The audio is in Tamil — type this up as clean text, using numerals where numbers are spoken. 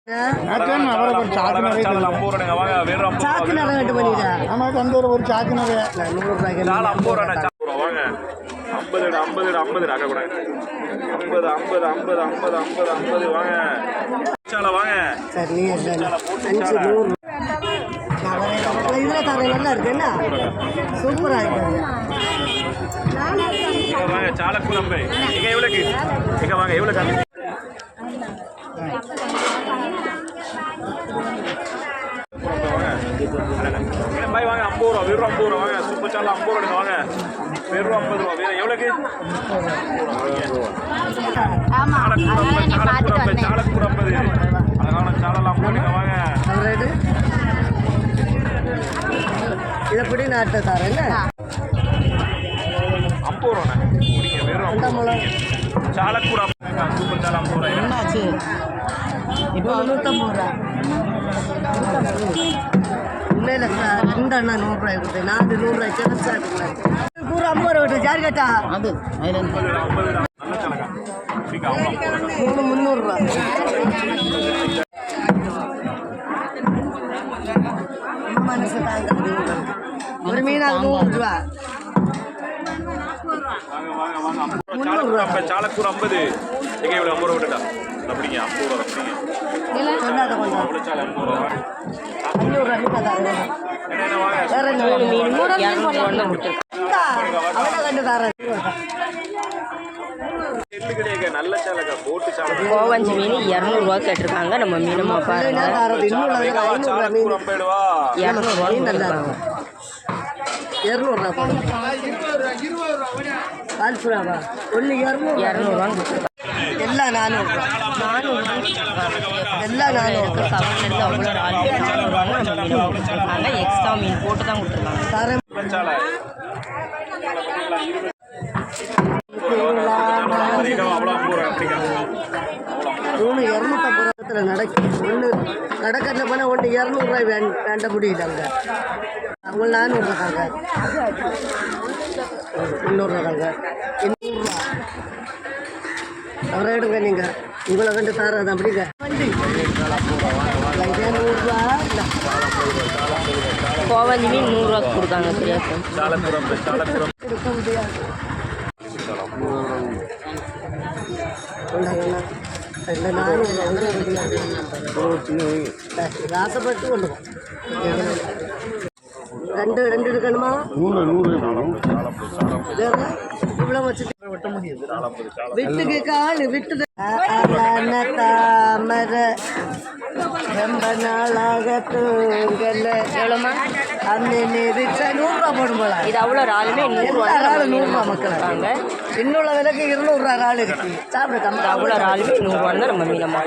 ஒரு சாக்கு நிறைய ரெண்டு பண்ணிடுறா ஆமாம் தந்தூர் ஒரு சாக்கு நிறைய 100 வாங்க சரி 500 இதில் தர நல்லா இருக்கு என்ன சூப்பராக இருக்கு வாங்க சாலக்கு நம்பை இங்க எவ்வளோக்கு இங்க வாங்க எவ்வளோ காமி பாய் வாங்க 50 ரூபா வெறும் 50 ரூபா வாங்க சூப்பர் சாலை 50 ரூபா வாங்க வெறும் 50 ரூபா வேற எவ்வளோக்கு சாலக்கு 50 அழகான சாலெல்லாம் போடுங்க வாங்க இதை எப்படி நாட்டை தரேன் என்ன 50 ரூபா முடிங்க வெறும் 50 சாலக்கு சூப்பர் சாலை 50 ரூபா என்னாச்சு இப்போ 150 ரூபா இல்லை இல்லை சார் இந்த அண்ணா 100 ரூபாய் கொடுத்து நான் 100 ரூபாய் கிடைச்சா பூரா 50 ரூபா விட்டு யார் கேட்டா அது 300 ரூபா ஒரு மீனா 100 ரூபா சாலக்கூர் 50 எங்க இவ்வளோ 50 ரூபா விட்டுட்டா அப்படிங்க 50 ரூபா அப்படிங்க கோவஞ்சி மீன் 200 ரூபா கேட்டிருக்காங்க. நம்ம மீனம்மா பாருங்க 200 ரூபா எல்லாம் 400 எல்லாம் 400 கவர்லேருந்து அவ்வளோ ஆள் எக்ஸ்ட்ரா மீன் போட்டு தான் கொடுத்துருக்காங்க. 250 நடக்கு ஒன்று நடக்கிறதுல போனால் ஒன்று 200 ரூபாய் வேண்ட முடியல அவங்க அவங்க 400 இருக்காங்க 200 இருக்காங்க 200 ரூபா அவரை எடுங்க நீங்கள் உங்களை கண்டு தரது அப்படிங்க வண்டி 100 ரூபா கோவஞ்சி மீன் 100 ரூபாய்க்கு கொடுத்தாங்க. கொடுக்க முடியாது ஆசைப்பட்டு கொண்டு ரெண்டு எடுக்கணுமா 100 இவ்வளோ வச்சுட்டு விட்டுக்கு காலு விட்டு தாமர ரொம்ப நாளாக தூங்கல எவ்வளோமா அன்னை விட்ட 100 ரூபா போடும் போல இது அவ்வளோ ஆளுமே 100 ரூபா மக்கள் இருக்காங்க. இன்னுள்ள விலைக்கு 200 ரூபா ஆள் இருக்கு சாப்பிட அவ்வளோ ஆளுமே 100 ரூபா தான் நம்ம மீனம்மா